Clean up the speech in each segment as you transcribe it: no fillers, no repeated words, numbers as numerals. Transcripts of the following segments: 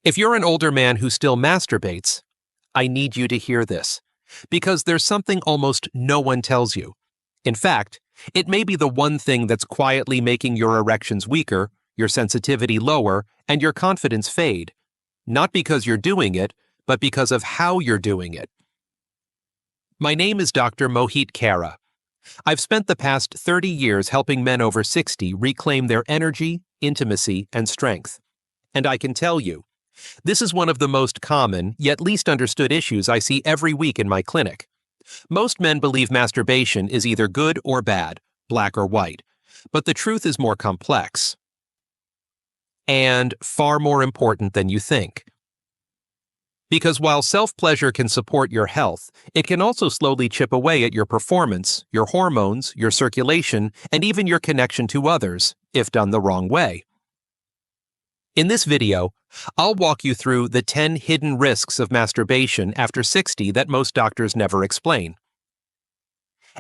If you're an older man who still masturbates, I need you to hear this, because there's something almost no one tells you. In fact, it may be the one thing that's quietly making your erections weaker, your sensitivity lower, and your confidence fade. Not because you're doing it, but because of how you're doing it. My name is Dr. Mohit Kara. I've spent the past 30 years helping men over 60 reclaim their energy, intimacy, and strength. And I can tell you, this is one of the most common, yet least understood issues I see every week in my clinic. Most men believe masturbation is either good or bad, black or white, but the truth is more complex. And far more important than you think. Because while self-pleasure can support your health, it can also slowly chip away at your performance, your hormones, your circulation, and even your connection to others, if done the wrong way. In this video, I'll walk you through the 10 hidden risks of masturbation after 60 that most doctors never explain,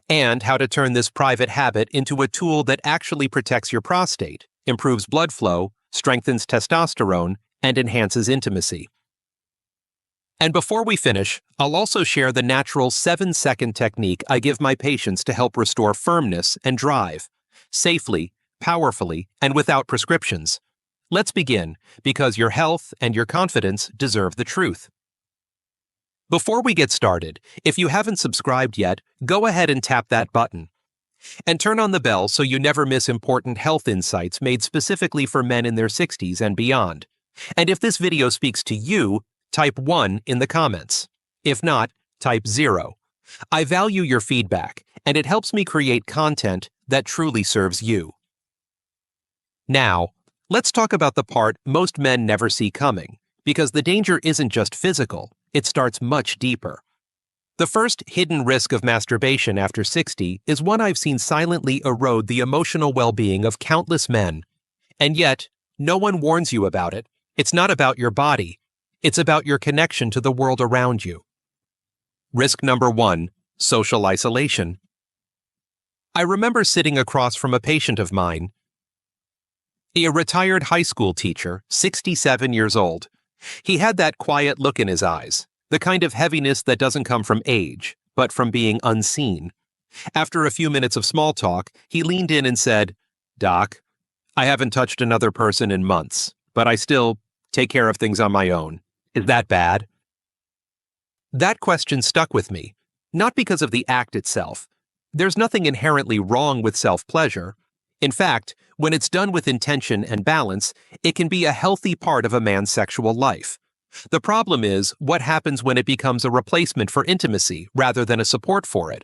and how to turn this private habit into a tool that actually protects your prostate, improves blood flow, strengthens testosterone, and enhances intimacy. And before we finish, I'll also share the natural 7-second technique I give my patients to help restore firmness and drive, safely, powerfully, and without prescriptions. Let's begin, because your health and your confidence deserve the truth. Before we get started, if you haven't subscribed yet, go ahead and tap that button. And turn on the bell so you never miss important health insights made specifically for men in their 60s and beyond. And if this video speaks to you, type 1 in the comments. If not, type 0. I value your feedback, and it helps me create content that truly serves you. Now, let's talk about the part most men never see coming, because the danger isn't just physical, it starts much deeper. The first hidden risk of masturbation after 60 is one I've seen silently erode the emotional well-being of countless men. And yet, no one warns you about it. It's not about your body. It's about your connection to the world around you. Risk number 1, social isolation. I remember sitting across from a patient of mine, a retired high school teacher, 67 years old. He had that quiet look in his eyes, the kind of heaviness that doesn't come from age, but from being unseen. After a few minutes of small talk, he leaned in and said, "Doc, I haven't touched another person in months, but I still take care of things on my own. Is that bad?" That question stuck with me, not because of the act itself. There's nothing inherently wrong with self-pleasure. In fact, when it's done with intention and balance, it can be a healthy part of a man's sexual life. The problem is what happens when it becomes a replacement for intimacy rather than a support for it.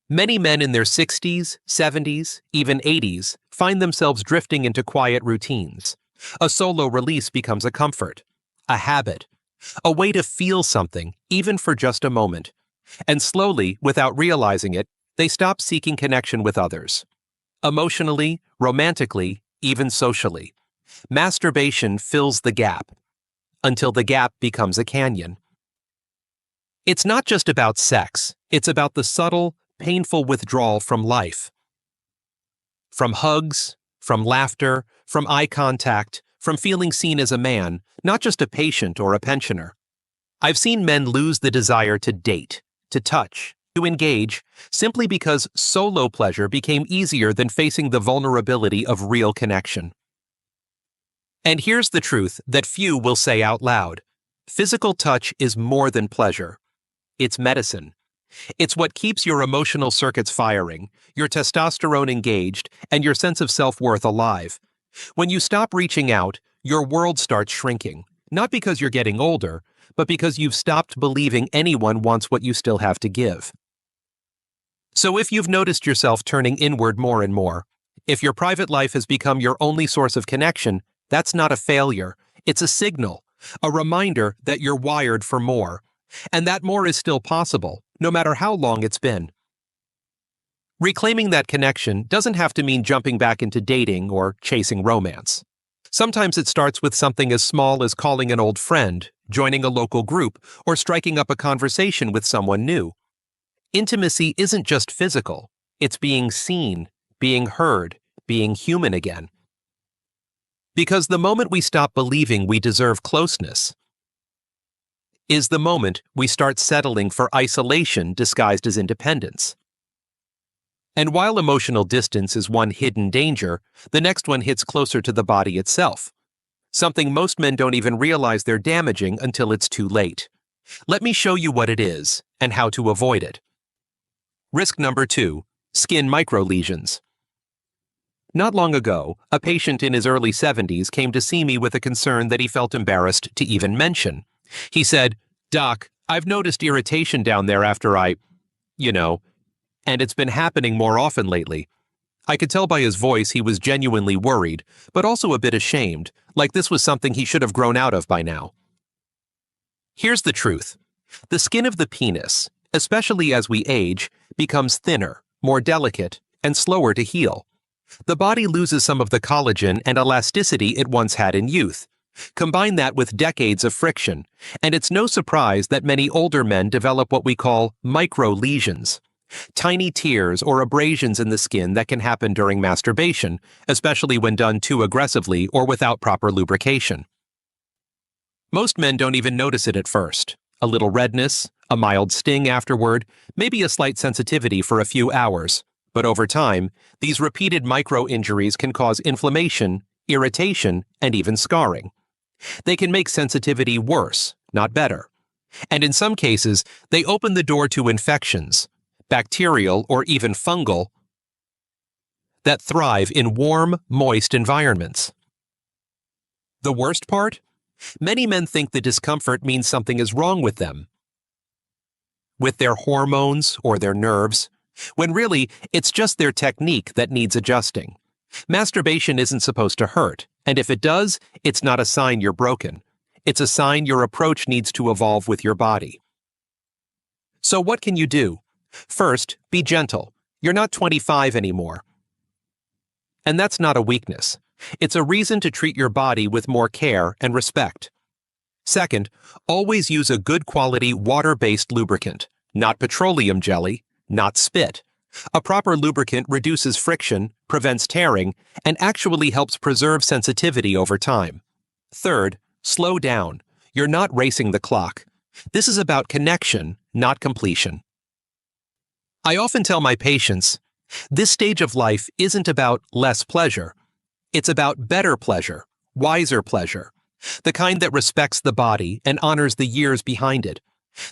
Many men in their 60s, 70s, even 80s find themselves drifting into quiet routines. A solo release becomes a comfort, a habit, a way to feel something, even for just a moment. And slowly, without realizing it, they stop seeking connection with others. Emotionally, romantically, even socially. Masturbation fills the gap, until the gap becomes a canyon. It's not just about sex, it's about the subtle, painful withdrawal from life. From hugs, from laughter, from eye contact, from feeling seen as a man, not just a patient or a pensioner. I've seen men lose the desire to date, to touch, to engage, simply because solo pleasure became easier than facing the vulnerability of real connection. And here's the truth that few will say out loud. Physical touch is more than pleasure. It's medicine. It's what keeps your emotional circuits firing, your testosterone engaged, and your sense of self-worth alive. When you stop reaching out, your world starts shrinking, not because you're getting older, but because you've stopped believing anyone wants what you still have to give. So if you've noticed yourself turning inward more and more, if your private life has become your only source of connection, that's not a failure. It's a signal, a reminder that you're wired for more, and that more is still possible, no matter how long it's been. Reclaiming that connection doesn't have to mean jumping back into dating or chasing romance. Sometimes it starts with something as small as calling an old friend, joining a local group, or striking up a conversation with someone new. Intimacy isn't just physical. It's being seen, being heard, being human again. Because the moment we stop believing we deserve closeness is the moment we start settling for isolation disguised as independence. And while emotional distance is one hidden danger, the next one hits closer to the body itself, something most men don't even realize they're damaging until it's too late. Let me show you what it is and how to avoid it. Risk number 2, skin microlesions. Not long ago, a patient in his early 70s came to see me with a concern that he felt embarrassed to even mention. He said, "Doc, I've noticed irritation down there after and it's been happening more often lately." I could tell by his voice he was genuinely worried, but also a bit ashamed, like this was something he should have grown out of by now. Here's the truth. The skin of the penis, especially as we age, becomes thinner, more delicate, and slower to heal. The body loses some of the collagen and elasticity it once had in youth. Combine that with decades of friction, and it's no surprise that many older men develop what we call microlesions. Tiny tears or abrasions in the skin that can happen during masturbation, especially when done too aggressively or without proper lubrication. Most men don't even notice it at first. A little redness, a mild sting afterward, maybe a slight sensitivity for a few hours. But over time, these repeated micro-injuries can cause inflammation, irritation, and even scarring. They can make sensitivity worse, not better. And in some cases, they open the door to infections, bacterial or even fungal, that thrive in warm, moist environments. The worst part? Many men think the discomfort means something is wrong with them, with their hormones or their nerves, when really it's just their technique that needs adjusting. Masturbation isn't supposed to hurt, and if it does, it's not a sign you're broken. It's a sign your approach needs to evolve with your body. So what can you do? First, be gentle. You're not 25 anymore. And that's not a weakness. It's a reason to treat your body with more care and respect. Second, always use a good quality water-based lubricant, not petroleum jelly, not spit. A proper lubricant reduces friction, prevents tearing, and actually helps preserve sensitivity over time. Third, slow down. You're not racing the clock. This is about connection, not completion. I often tell my patients, this stage of life isn't about less pleasure. It's about better pleasure, wiser pleasure, the kind that respects the body and honors the years behind it.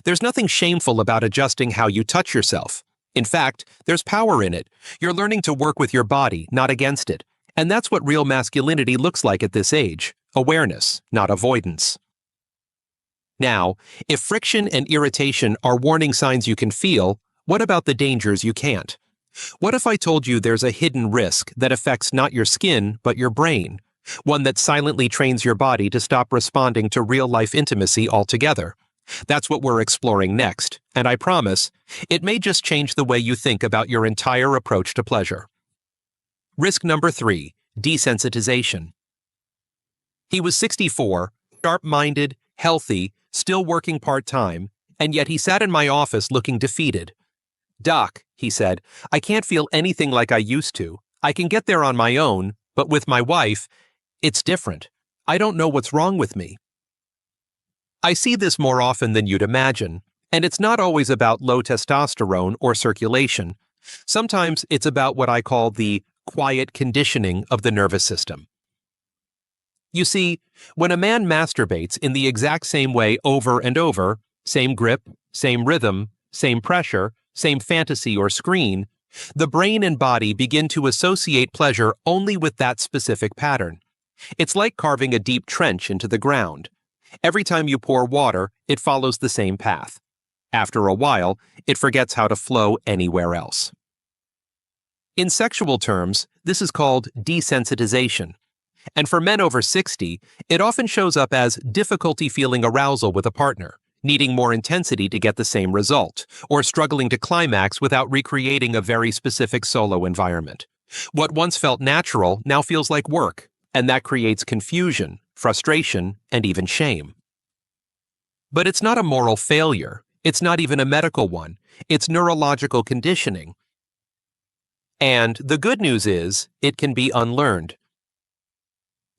There's nothing shameful about adjusting how you touch yourself. In fact, there's power in it. You're learning to work with your body, not against it. And that's what real masculinity looks like at this age. Awareness, not avoidance. Now, if friction and irritation are warning signs you can feel, what about the dangers you can't? What if I told you there's a hidden risk that affects not your skin, but your brain? One that silently trains your body to stop responding to real-life intimacy altogether. That's what we're exploring next, and I promise, it may just change the way you think about your entire approach to pleasure. Risk number 3, desensitization. He was 64, sharp-minded, healthy, still working part-time, and yet he sat in my office looking defeated. "Doc," he said, "I can't feel anything like I used to. I can get there on my own, but with my wife, it's different. I don't know what's wrong with me." I see this more often than you'd imagine, and it's not always about low testosterone or circulation. Sometimes it's about what I call the quiet conditioning of the nervous system. You see, when a man masturbates in the exact same way over and over, same grip, same rhythm, same pressure, same fantasy or screen, the brain and body begin to associate pleasure only with that specific pattern. It's like carving a deep trench into the ground. Every time you pour water, it follows the same path. After a while, it forgets how to flow anywhere else. In sexual terms, this is called desensitization. And for men over 60, it often shows up as difficulty feeling arousal with a partner, needing more intensity to get the same result, or struggling to climax without recreating a very specific solo environment. What once felt natural now feels like work, and that creates confusion, frustration, and even shame. But it's not a moral failure. It's not even a medical one. It's neurological conditioning. And the good news is, it can be unlearned.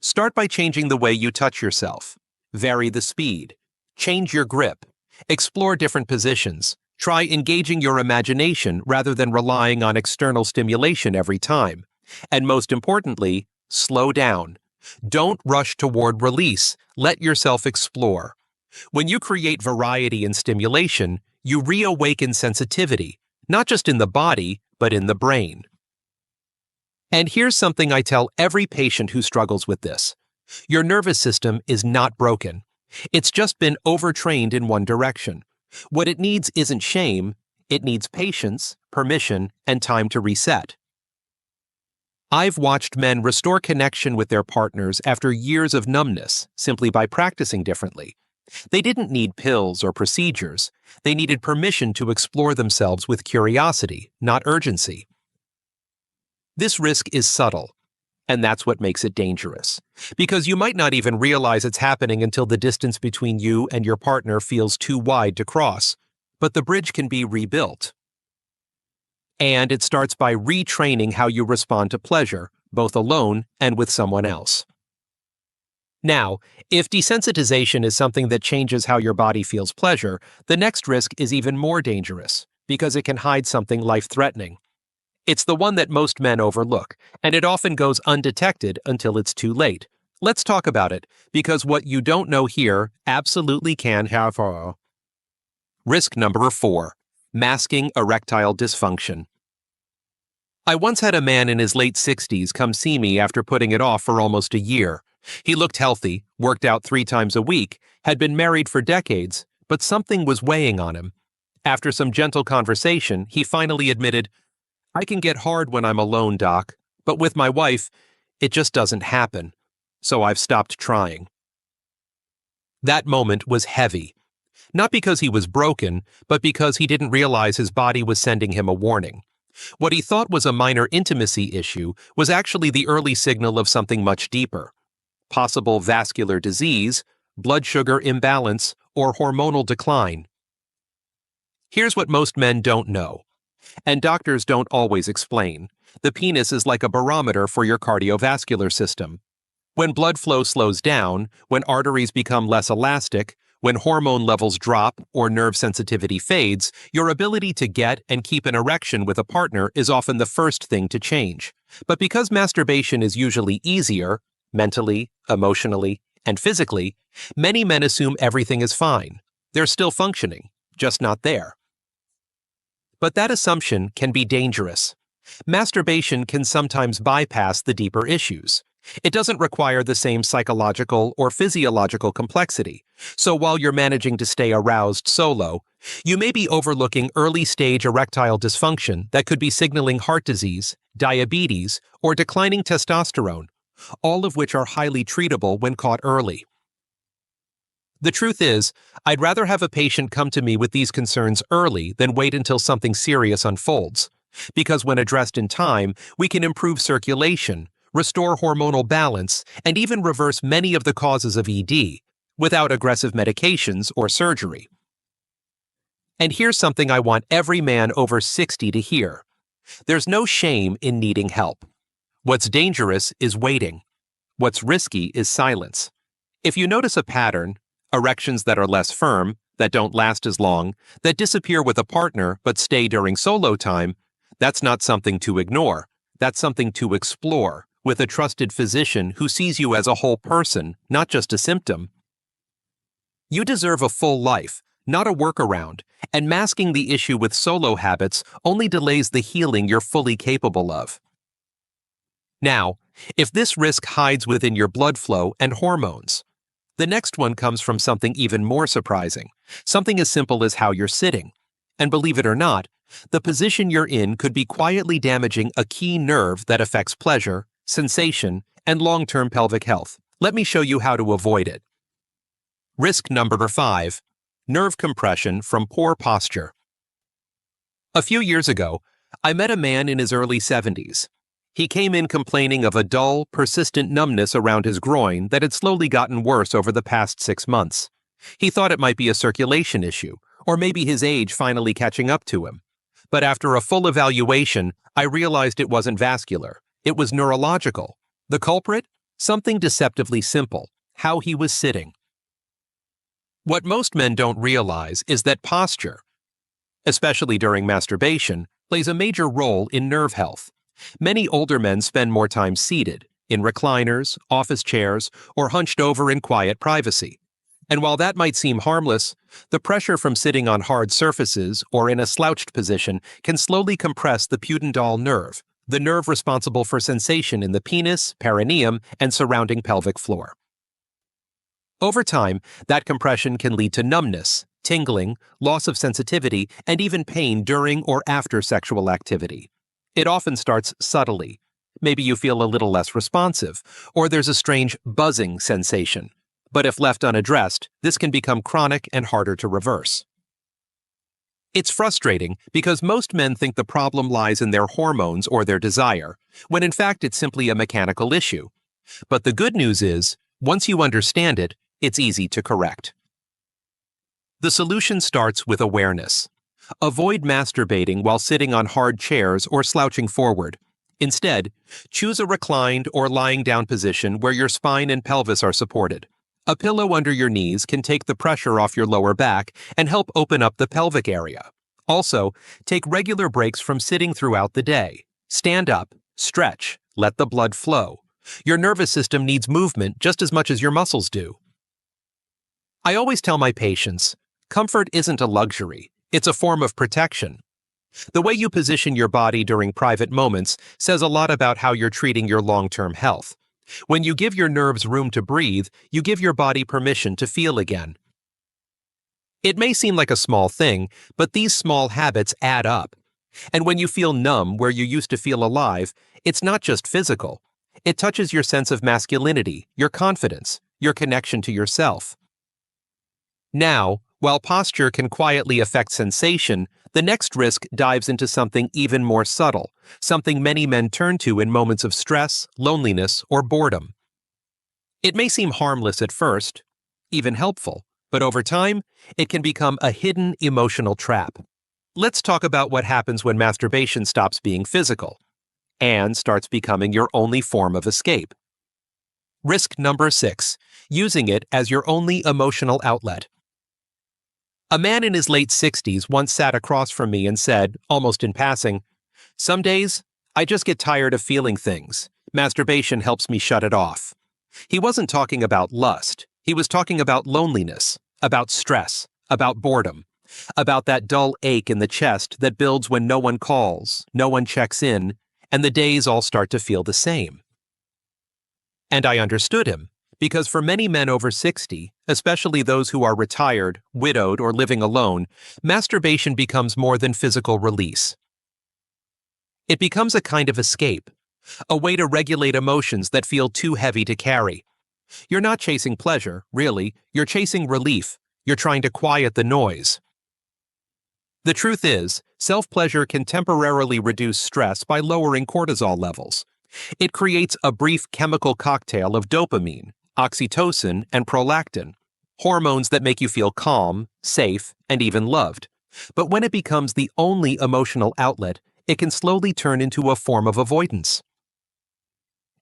Start by changing the way you touch yourself. Vary the speed. Change your grip. Explore different positions. Try engaging your imagination rather than relying on external stimulation every time. And most importantly, slow down. Don't rush toward release. Let yourself explore. When you create variety and stimulation, you reawaken sensitivity, not just in the body, but in the brain. And here's something I tell every patient who struggles with this. Your nervous system is not broken. It's just been overtrained in one direction. What it needs isn't shame, it needs patience, permission, and time to reset. I've watched men restore connection with their partners after years of numbness simply by practicing differently. They didn't need pills or procedures. They needed permission to explore themselves with curiosity, not urgency. This risk is subtle, and that's what makes it dangerous. Because you might not even realize it's happening until the distance between you and your partner feels too wide to cross. But the bridge can be rebuilt. And it starts by retraining how you respond to pleasure, both alone and with someone else. Now, if desensitization is something that changes how your body feels pleasure, the next risk is even more dangerous, because it can hide something life-threatening. It's the one that most men overlook, and it often goes undetected until it's too late. Let's talk about it, because what you don't know here absolutely can have Risk number 4. Masking erectile dysfunction. I once had a man in his late 60s come see me after putting it off for almost a year. He looked healthy, worked out 3 times a week, had been married for decades, but something was weighing on him. After some gentle conversation, he finally admitted, "I can get hard when I'm alone, Doc, but with my wife, it just doesn't happen. So I've stopped trying." That moment was heavy. Not because he was broken, but because he didn't realize his body was sending him a warning. What he thought was a minor intimacy issue was actually the early signal of something much deeper. Possible vascular disease, blood sugar imbalance, or hormonal decline. Here's what most men don't know, and doctors don't always explain. The penis is like a barometer for your cardiovascular system. When blood flow slows down, when arteries become less elastic, when hormone levels drop or nerve sensitivity fades, your ability to get and keep an erection with a partner is often the first thing to change. But because masturbation is usually easier, mentally, emotionally, and physically, many men assume everything is fine. They're still functioning, just not there. But that assumption can be dangerous. Masturbation can sometimes bypass the deeper issues. It doesn't require the same psychological or physiological complexity. So while you're managing to stay aroused solo, you may be overlooking early-stage erectile dysfunction that could be signaling heart disease, diabetes, or declining testosterone, all of which are highly treatable when caught early. The truth is, I'd rather have a patient come to me with these concerns early than wait until something serious unfolds. Because when addressed in time, we can improve circulation, restore hormonal balance, and even reverse many of the causes of ED, without aggressive medications or surgery. And here's something I want every man over 60 to hear. There's no shame in needing help. What's dangerous is waiting. What's risky is silence. If you notice a pattern, erections that are less firm, that don't last as long, that disappear with a partner but stay during solo time, that's not something to ignore. That's something to explore with a trusted physician who sees you as a whole person, not just a symptom. You deserve a full life, not a workaround, and masking the issue with solo habits only delays the healing you're fully capable of. Now, if this risk hides within your blood flow and hormones, the next one comes from something even more surprising, something as simple as how you're sitting. And believe it or not, the position you're in could be quietly damaging a key nerve that affects pleasure, sensation, and long-term pelvic health. Let me show you how to avoid it. Risk number 5. Nerve compression from poor posture. A few years ago, I met a man in his early 70s. He came in complaining of a dull, persistent numbness around his groin that had slowly gotten worse over the past 6 months. He thought it might be a circulation issue, or maybe his age finally catching up to him. But after a full evaluation, I realized it wasn't vascular. It was neurological. The culprit? Something deceptively simple: how he was sitting. What most men don't realize is that posture, especially during masturbation, plays a major role in nerve health. Many older men spend more time seated, in recliners, office chairs, or hunched over in quiet privacy. And while that might seem harmless, the pressure from sitting on hard surfaces or in a slouched position can slowly compress the pudendal nerve, the nerve responsible for sensation in the penis, perineum, and surrounding pelvic floor. Over time, that compression can lead to numbness, tingling, loss of sensitivity, and even pain during or after sexual activity. It often starts subtly. Maybe you feel a little less responsive, or there's a strange buzzing sensation. But if left unaddressed, this can become chronic and harder to reverse. It's frustrating because most men think the problem lies in their hormones or their desire, when in fact it's simply a mechanical issue. But the good news is, once you understand it, it's easy to correct. The solution starts with awareness. Avoid masturbating while sitting on hard chairs or slouching forward. Instead, choose a reclined or lying down position where your spine and pelvis are supported. A pillow under your knees can take the pressure off your lower back and help open up the pelvic area. Also, take regular breaks from sitting throughout the day. Stand up, stretch, let the blood flow. Your nervous system needs movement just as much as your muscles do. I always tell my patients, comfort isn't a luxury, it's a form of protection. The way you position your body during private moments says a lot about how you're treating your long-term health. When you give your nerves room to breathe, you give your body permission to feel again. It may seem like a small thing, but these small habits add up. And when you feel numb where you used to feel alive, it's not just physical. It touches your sense of masculinity, your confidence, your connection to yourself. Now, while posture can quietly affect sensation, the next risk dives into something even more subtle, something many men turn to in moments of stress, loneliness, or boredom. It may seem harmless at first, even helpful, but over time, it can become a hidden emotional trap. Let's talk about what happens when masturbation stops being physical and starts becoming your only form of escape. Risk number 6, using it as your only emotional outlet. A man in his late 60s once sat across from me and said, almost in passing, "Some days, I just get tired of feeling things. Masturbation helps me shut it off." He wasn't talking about lust. He was talking about loneliness, about stress, about boredom, about that dull ache in the chest that builds when no one calls, no one checks in, and the days all start to feel the same. And I understood him. Because for many men over 60, especially those who are retired, widowed, or living alone, masturbation becomes more than physical release. It becomes a kind of escape, a way to regulate emotions that feel too heavy to carry. You're not chasing pleasure, really, you're chasing relief. You're trying to quiet the noise. The truth is, self-pleasure can temporarily reduce stress by lowering cortisol levels. It creates a brief chemical cocktail of dopamine, oxytocin, and prolactin, hormones that make you feel calm, safe, and even loved. But when it becomes the only emotional outlet, it can slowly turn into a form of avoidance.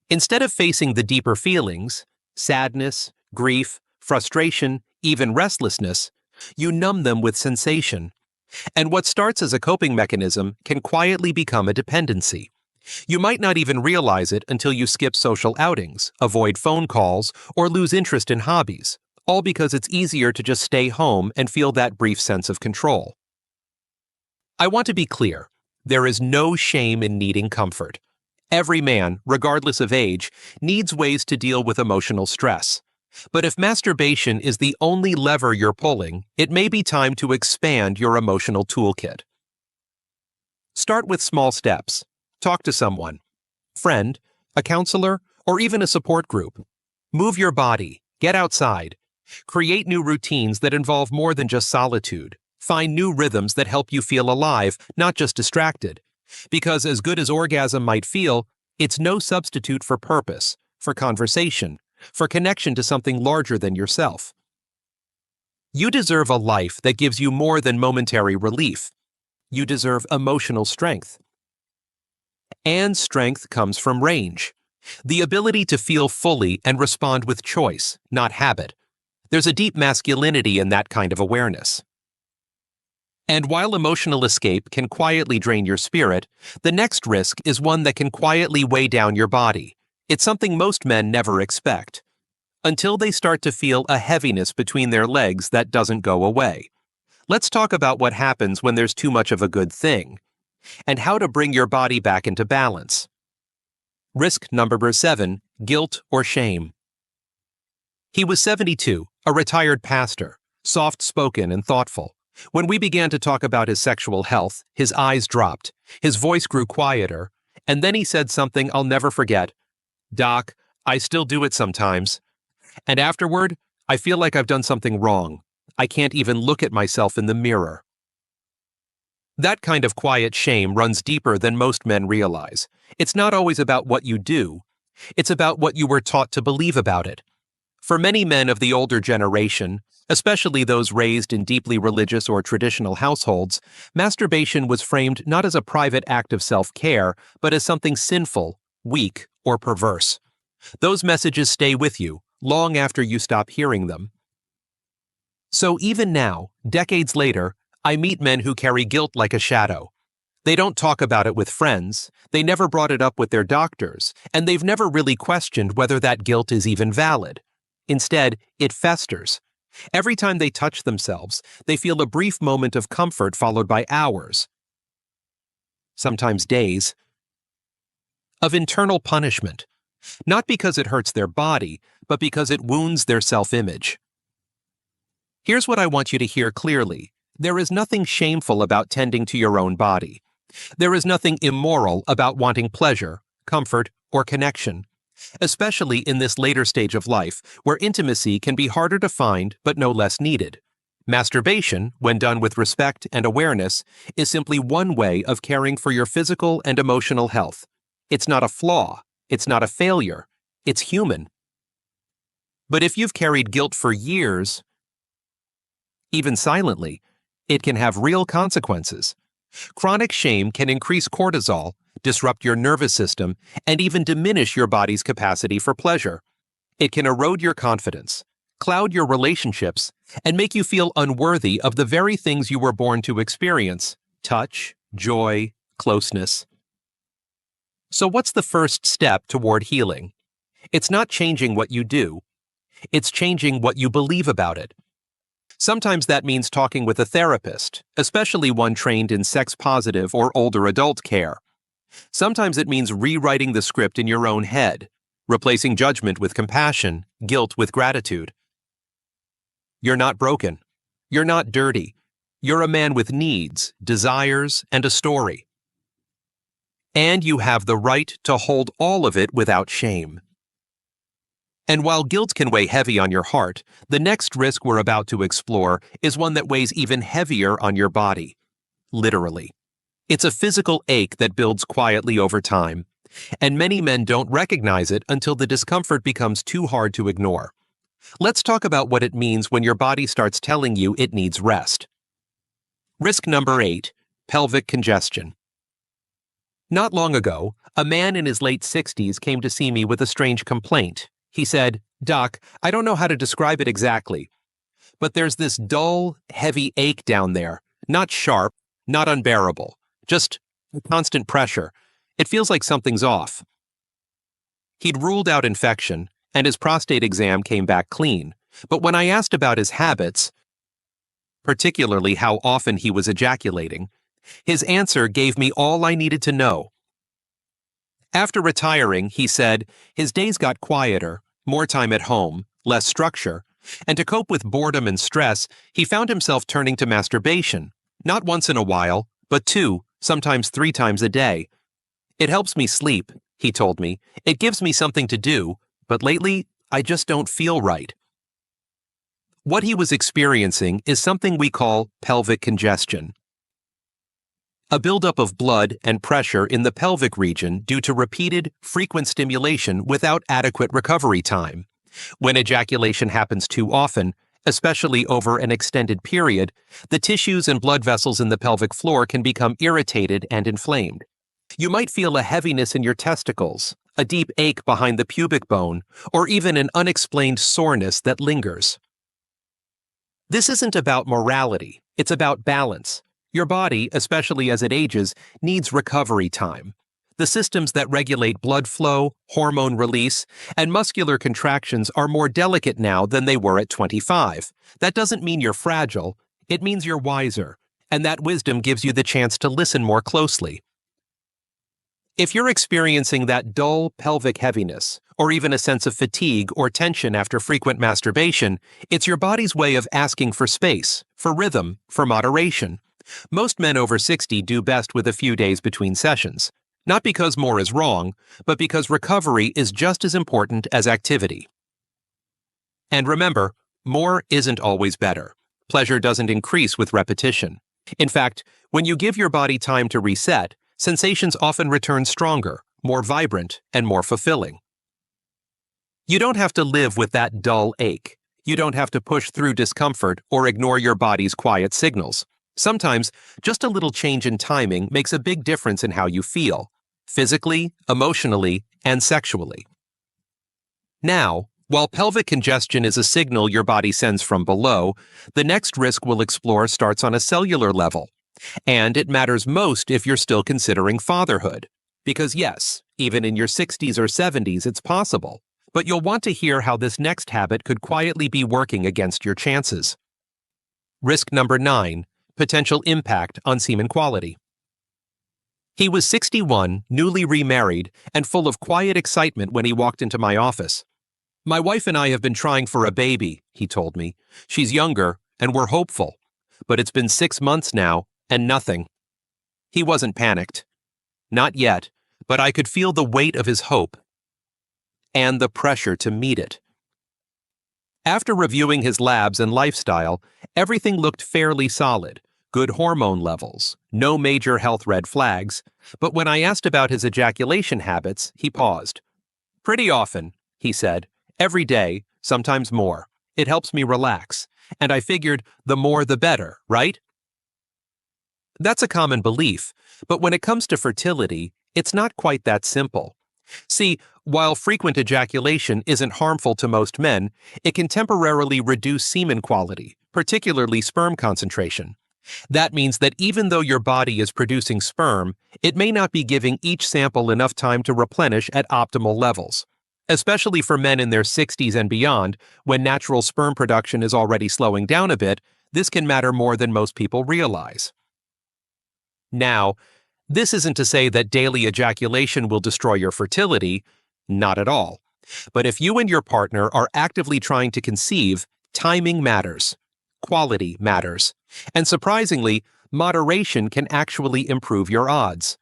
Instead of facing the deeper feelings, sadness, grief, frustration, even restlessness, you numb them with sensation. And what starts as a coping mechanism can quietly become a dependency. You might not even realize it until you skip social outings, avoid phone calls, or lose interest in hobbies, all because it's easier to just stay home and feel that brief sense of control. I want to be clear, there is no shame in needing comfort. Every man, regardless of age, needs ways to deal with emotional stress. But if masturbation is the only lever you're pulling, it may be time to expand your emotional toolkit. Start with small steps. Talk to someone, friend, a counselor, or even a support group. Move your body, get outside. Create new routines that involve more than just solitude. Find new rhythms that help you feel alive, not just distracted. Because as good as orgasm might feel, it's no substitute for purpose, for conversation, for connection to something larger than yourself. You deserve a life that gives you more than momentary relief. You deserve emotional strength. And strength comes from range. The ability to feel fully and respond with choice, not habit. There's a deep masculinity in that kind of awareness. And while emotional escape can quietly drain your spirit, the next risk is one that can quietly weigh down your body. It's something most men never expect, until they start to feel a heaviness between their legs that doesn't go away. Let's talk about what happens when there's too much of a good thing, and how to bring your body back into balance. Risk number 7, guilt or shame. He was 72, a retired pastor, soft-spoken and thoughtful. When we began to talk about his sexual health, his eyes dropped, his voice grew quieter, and then he said something I'll never forget. "Doc, I still do it sometimes. And afterward, I feel like I've done something wrong. I can't even look at myself in the mirror." That kind of quiet shame runs deeper than most men realize. It's not always about what you do. It's about what you were taught to believe about it. For many men of the older generation, especially those raised in deeply religious or traditional households, masturbation was framed not as a private act of self-care, but as something sinful, weak, or perverse. Those messages stay with you long after you stop hearing them. So even now, decades later, I meet men who carry guilt like a shadow. They don't talk about it with friends, they never brought it up with their doctors, and they've never really questioned whether that guilt is even valid. Instead, it festers. Every time they touch themselves, they feel a brief moment of comfort followed by hours, sometimes days, of internal punishment. Not because it hurts their body, but because it wounds their self-image. Here's what I want you to hear clearly. There is nothing shameful about tending to your own body. There is nothing immoral about wanting pleasure, comfort, or connection, especially in this later stage of life where intimacy can be harder to find but no less needed. Masturbation, when done with respect and awareness, is simply one way of caring for your physical and emotional health. It's not a flaw. It's not a failure. It's human. But if you've carried guilt for years, even silently, it can have real consequences. Chronic shame can increase cortisol, disrupt your nervous system, and even diminish your body's capacity for pleasure. It can erode your confidence, cloud your relationships, and make you feel unworthy of the very things you were born to experience: touch, joy, closeness. So what's the first step toward healing? It's not changing what you do. It's changing what you believe about it. Sometimes that means talking with a therapist, especially one trained in sex-positive or older adult care. Sometimes it means rewriting the script in your own head, replacing judgment with compassion, guilt with gratitude. You're not broken. You're not dirty. You're a man with needs, desires, and a story. And you have the right to hold all of it without shame. And while guilt can weigh heavy on your heart, the next risk we're about to explore is one that weighs even heavier on your body. Literally. It's a physical ache that builds quietly over time, and many men don't recognize it until the discomfort becomes too hard to ignore. Let's talk about what it means when your body starts telling you it needs rest. Risk number 8, pelvic congestion. Not long ago, a man in his late 60s came to see me with a strange complaint. He said, "Doc, I don't know how to describe it exactly, but there's this dull, heavy ache down there, not sharp, not unbearable, just constant pressure. It feels like something's off." He'd ruled out infection, and his prostate exam came back clean, but when I asked about his habits, particularly how often he was ejaculating, his answer gave me all I needed to know. After retiring, he said, his days got quieter, more time at home, less structure, and to cope with boredom and stress, he found himself turning to masturbation, not once in a while, but 2, sometimes 3 times a day. "It helps me sleep," he told me. "It gives me something to do, but lately, I just don't feel right." What he was experiencing is something we call pelvic congestion. A buildup of blood and pressure in the pelvic region due to repeated, frequent stimulation without adequate recovery time. When ejaculation happens too often, especially over an extended period, the tissues and blood vessels in the pelvic floor can become irritated and inflamed. You might feel a heaviness in your testicles, a deep ache behind the pubic bone, or even an unexplained soreness that lingers. This isn't about morality, it's about balance. Your body, especially as it ages, needs recovery time. The systems that regulate blood flow, hormone release, and muscular contractions are more delicate now than they were at 25. That doesn't mean you're fragile, it means you're wiser, and that wisdom gives you the chance to listen more closely. If you're experiencing that dull pelvic heaviness, or even a sense of fatigue or tension after frequent masturbation, it's your body's way of asking for space, for rhythm, for moderation. Most men over 60 do best with a few days between sessions. Not because more is wrong, but because recovery is just as important as activity. And remember, more isn't always better. Pleasure doesn't increase with repetition. In fact, when you give your body time to reset, sensations often return stronger, more vibrant, and more fulfilling. You don't have to live with that dull ache. You don't have to push through discomfort or ignore your body's quiet signals. Sometimes, just a little change in timing makes a big difference in how you feel, physically, emotionally, and sexually. Now, while pelvic congestion is a signal your body sends from below, the next risk we'll explore starts on a cellular level. And it matters most if you're still considering fatherhood. Because yes, even in your 60s or 70s it's possible, but you'll want to hear how this next habit could quietly be working against your chances. Risk number 9. Potential impact on semen quality. He was 61, newly remarried, and full of quiet excitement when he walked into my office. "My wife and I have been trying for a baby," he told me. "She's younger, and we're hopeful. But it's been 6 months now, and nothing." He wasn't panicked. Not yet, but I could feel the weight of his hope and the pressure to meet it. After reviewing his labs and lifestyle, everything looked fairly solid. Good hormone levels, no major health red flags, but when I asked about his ejaculation habits, he paused. "Pretty often," he said, "every day, sometimes more. It helps me relax, and I figured the more the better, right?" That's a common belief, but when it comes to fertility, it's not quite that simple. See, while frequent ejaculation isn't harmful to most men, it can temporarily reduce semen quality, particularly sperm concentration. That means that even though your body is producing sperm, it may not be giving each sample enough time to replenish at optimal levels. Especially for men in their 60s and beyond, when natural sperm production is already slowing down a bit, this can matter more than most people realize. Now, this isn't to say that daily ejaculation will destroy your fertility, not at all. But if you and your partner are actively trying to conceive, timing matters. Quality matters. And surprisingly, moderation can actually improve your odds.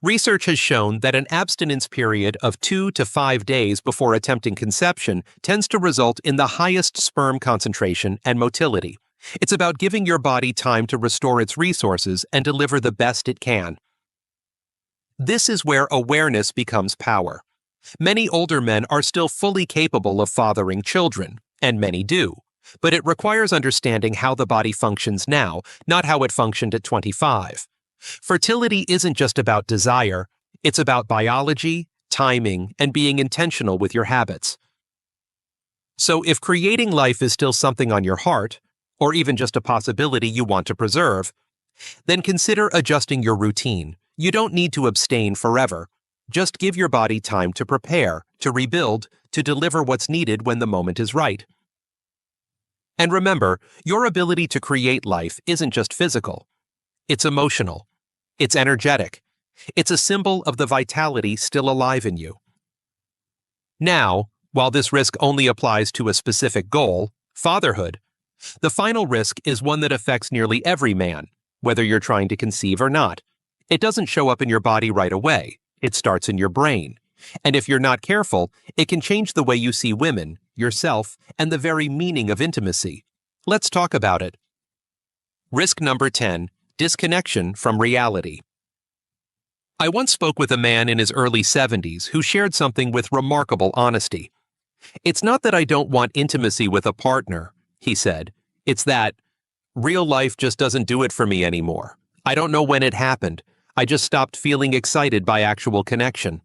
Research has shown that an abstinence period of 2 to 5 days before attempting conception tends to result in the highest sperm concentration and motility. It's about giving your body time to restore its resources and deliver the best it can. This is where awareness becomes power. Many older men are still fully capable of fathering children, and many do. But it requires understanding how the body functions now, not how it functioned at 25. Fertility isn't just about desire, it's about biology, timing, and being intentional with your habits. So if creating life is still something on your heart, or even just a possibility you want to preserve, then consider adjusting your routine. You don't need to abstain forever. Just give your body time to prepare, to rebuild, to deliver what's needed when the moment is right. And remember, your ability to create life isn't just physical. It's emotional. It's energetic. It's a symbol of the vitality still alive in you. Now, while this risk only applies to a specific goal, fatherhood, the final risk is one that affects nearly every man, whether you're trying to conceive or not. It doesn't show up in your body right away. It starts in your brain. And if you're not careful, it can change the way you see women, yourself, and the very meaning of intimacy. Let's talk about it. Risk number 10, disconnection from reality. I once spoke with a man in his early 70s who shared something with remarkable honesty. "It's not that I don't want intimacy with a partner," he said. "It's that real life just doesn't do it for me anymore. I don't know when it happened. I just stopped feeling excited by actual connection.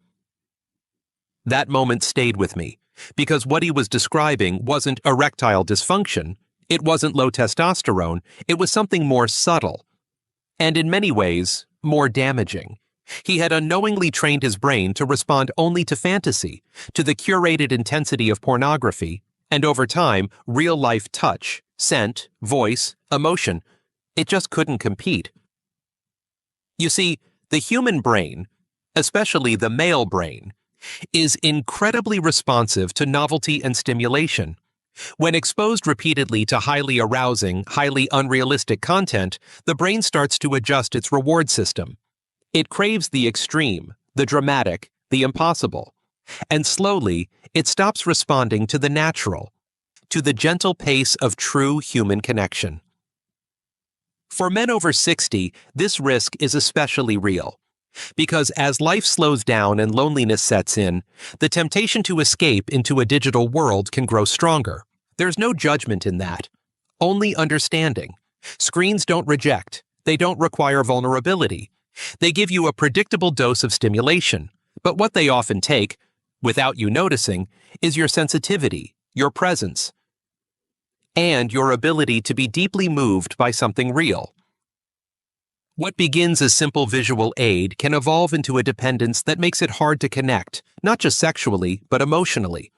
That moment stayed with me, because what he was describing wasn't erectile dysfunction, it wasn't low testosterone, it was something more subtle, and in many ways, more damaging. He had unknowingly trained his brain to respond only to fantasy, to the curated intensity of pornography, and over time, real-life touch, scent, voice, emotion. It just couldn't compete. You see, the human brain, especially the male brain, is incredibly responsive to novelty and stimulation. When exposed repeatedly to highly arousing, highly unrealistic content, the brain starts to adjust its reward system. It craves the extreme, the dramatic, the impossible. And slowly, it stops responding to the natural, to the gentle pace of true human connection. For men over 60, this risk is especially real. Because as life slows down and loneliness sets in, the temptation to escape into a digital world can grow stronger. There's no judgment in that, only understanding. Screens don't reject, they don't require vulnerability. They give you a predictable dose of stimulation, but what they often take, without you noticing, is your sensitivity, your presence, and your ability to be deeply moved by something real. What begins as simple visual aid can evolve into a dependence that makes it hard to connect, not just sexually, but emotionally.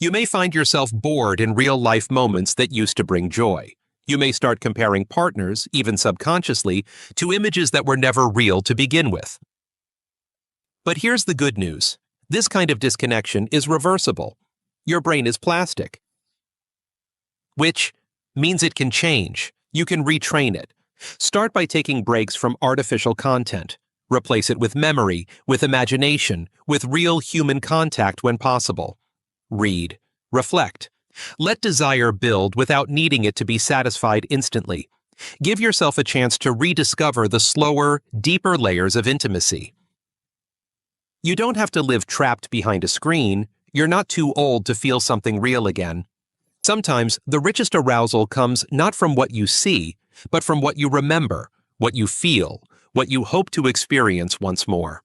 You may find yourself bored in real-life moments that used to bring joy. You may start comparing partners, even subconsciously, to images that were never real to begin with. But here's the good news. This kind of disconnection is reversible. Your brain is plastic, which means it can change. You can retrain it. Start by taking breaks from artificial content. Replace it with memory, with imagination, with real human contact when possible. Read. Reflect. Let desire build without needing it to be satisfied instantly. Give yourself a chance to rediscover the slower, deeper layers of intimacy. You don't have to live trapped behind a screen. You're not too old to feel something real again. Sometimes the richest arousal comes not from what you see, but from what you remember, what you feel, what you hope to experience once more.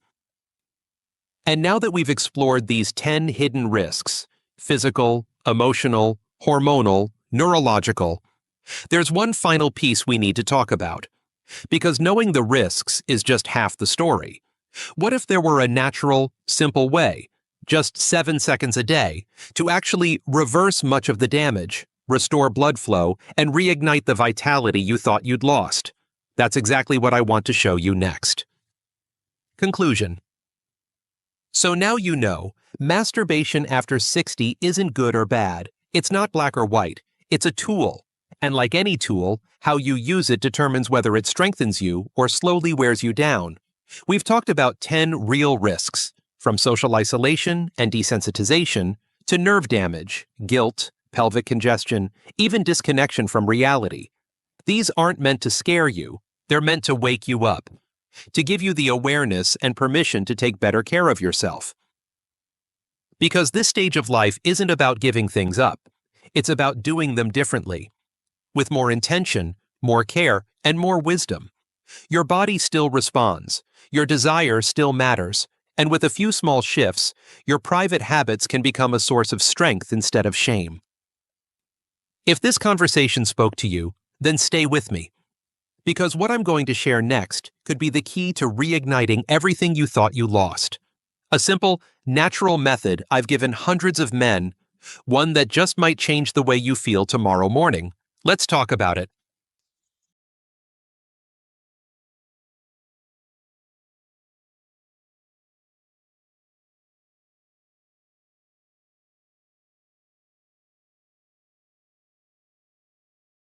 And now that we've explored these 10 hidden risks, physical, emotional, hormonal, neurological, there's one final piece we need to talk about. Because knowing the risks is just half the story. What if there were a natural, simple way, just 7 seconds a day, to actually reverse much of the damage, restore blood flow, and reignite the vitality you thought you'd lost? That's exactly what I want to show you next. Conclusion. So now you know, masturbation after 60 isn't good or bad. It's not black or white. It's a tool. And like any tool, how you use it determines whether it strengthens you or slowly wears you down. We've talked about 10 real risks, from social isolation and desensitization to nerve damage, guilt, pelvic congestion, even disconnection from reality. These aren't meant to scare you. They're meant to wake you up, to give you the awareness and permission to take better care of yourself. Because this stage of life isn't about giving things up. It's about doing them differently, with more intention, more care, and more wisdom. Your body still responds. Your desire still matters. And with a few small shifts, your private habits can become a source of strength instead of shame. If this conversation spoke to you, then stay with me. Because what I'm going to share next could be the key to reigniting everything you thought you lost. A simple, natural method I've given hundreds of men, one that just might change the way you feel tomorrow morning. Let's talk about it.